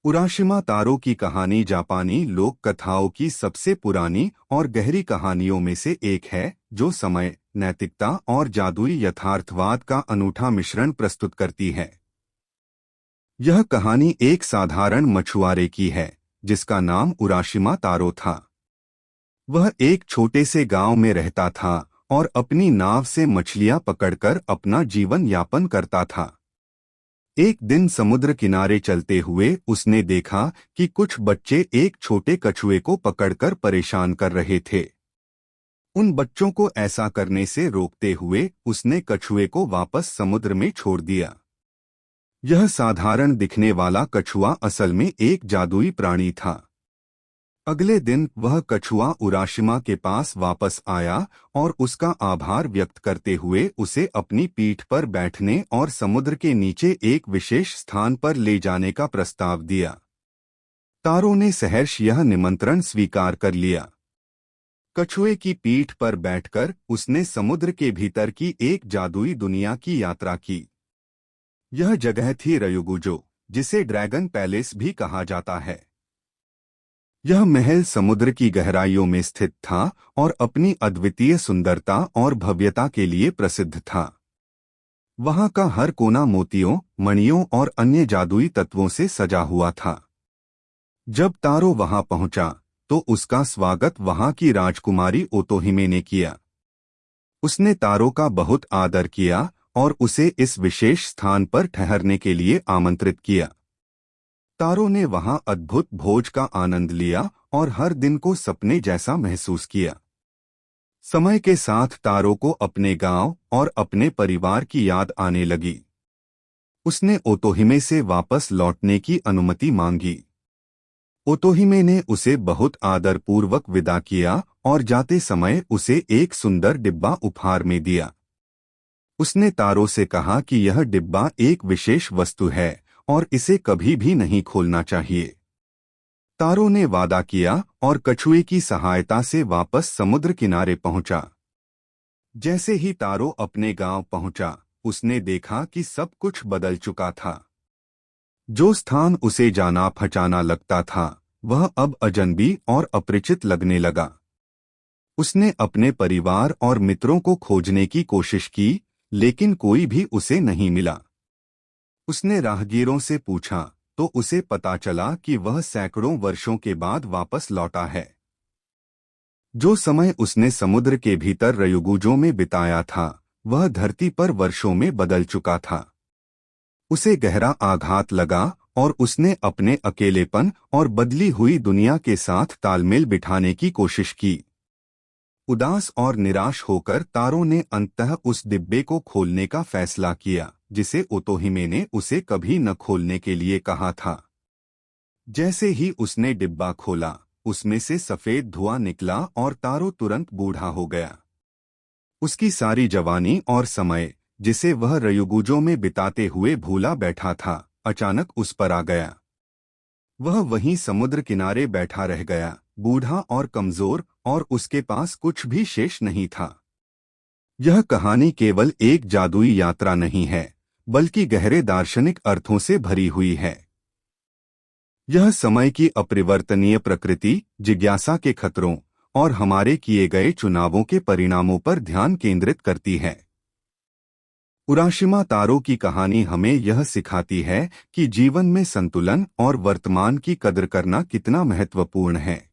उराशिमा तारो की कहानी जापानी लोक कथाओं की सबसे पुरानी और गहरी कहानियों में से एक है, जो समय, नैतिकता और जादुई यथार्थवाद का अनूठा मिश्रण प्रस्तुत करती है। यह कहानी एक साधारण मछुआरे की है, जिसका नाम उराशिमा तारो था। वह एक छोटे से गांव में रहता था और अपनी नाव से मछलियां पकड़कर अपना जीवन यापन करता था। एक दिन समुद्र किनारे चलते हुए उसने देखा कि कुछ बच्चे एक छोटे कछुए को पकड़कर परेशान कर रहे थे। उन बच्चों को ऐसा करने से रोकते हुए उसने कछुए को वापस समुद्र में छोड़ दिया। यह साधारण दिखने वाला कछुआ असल में एक जादुई प्राणी था। अगले दिन वह कछुआ उराशिमा के पास वापस आया और उसका आभार व्यक्त करते हुए उसे अपनी पीठ पर बैठने और समुद्र के नीचे एक विशेष स्थान पर ले जाने का प्रस्ताव दिया। तारो ने सहर्ष यह निमंत्रण स्वीकार कर लिया। कछुए की पीठ पर बैठकर उसने समुद्र के भीतर की एक जादुई दुनिया की यात्रा की। यह जगह थी रयुगुजो, जिसे ड्रैगन पैलेस भी कहा जाता है। यह महल समुद्र की गहराइयों में स्थित था और अपनी अद्वितीय सुंदरता और भव्यता के लिए प्रसिद्ध था। वहां का हर कोना मोतियों, मणियों और अन्य जादुई तत्वों से सजा हुआ था। जब तारो वहां पहुंचा, तो उसका स्वागत वहां की राजकुमारी ओतोहिमे ने किया। उसने तारो का बहुत आदर किया और उसे इस विशेष स्थान पर ठहरने के लिए आमंत्रित किया। तारो ने वहां अद्भुत भोज का आनंद लिया और हर दिन को सपने जैसा महसूस किया। समय के साथ तारो को अपने गांव और अपने परिवार की याद आने लगी। उसने ओतोहिमे से वापस लौटने की अनुमति मांगी। ओतोहिमे ने उसे बहुत आदरपूर्वक विदा किया और जाते समय उसे एक सुंदर डिब्बा उपहार में दिया। उसने तारो से कहा कि यह डिब्बा एक विशेष वस्तु है और इसे कभी भी नहीं खोलना चाहिए। तारो ने वादा किया और कछुए की सहायता से वापस समुद्र किनारे पहुंचा। जैसे ही तारो अपने गांव पहुंचा, उसने देखा कि सब कुछ बदल चुका था। जो स्थान उसे जाना पहचाना लगता था, वह अब अजनबी और अपरिचित लगने लगा। उसने अपने परिवार और मित्रों को खोजने की कोशिश की, लेकिन कोई भी उसे नहीं मिला। उसने राहगीरों से पूछा तो उसे पता चला कि वह सैकड़ों वर्षों के बाद वापस लौटा है। जो समय उसने समुद्र के भीतर रयुगुजो में बिताया था, वह धरती पर वर्षों में बदल चुका था। उसे गहरा आघात लगा और उसने अपने अकेलेपन और बदली हुई दुनिया के साथ तालमेल बिठाने की कोशिश की। उदास और निराश होकर तारो ने अंततः उस डिब्बे को खोलने का फैसला किया, जिसे ओतोहिमे ने उसे कभी न खोलने के लिए कहा था। जैसे ही उसने डिब्बा खोला, उसमें से सफेद धुआं निकला और तारो तुरंत बूढ़ा हो गया। उसकी सारी जवानी और समय, जिसे वह रयुगुजो में बिताते हुए भूला बैठा था, अचानक उस पर आ गया। वह वहीं समुद्र किनारे बैठा रह गया, बूढ़ा और कमजोर, और उसके पास कुछ भी शेष नहीं था। यह कहानी केवल एक जादुई यात्रा नहीं है, बल्कि गहरे दार्शनिक अर्थों से भरी हुई है। यह समय की अपरिवर्तनीय प्रकृति, जिज्ञासा के खतरों और हमारे किए गए चुनावों के परिणामों पर ध्यान केंद्रित करती है। उराशिमा तारो की कहानी हमें यह सिखाती है कि जीवन में संतुलन और वर्तमान की कद्र करना कितना महत्वपूर्ण है।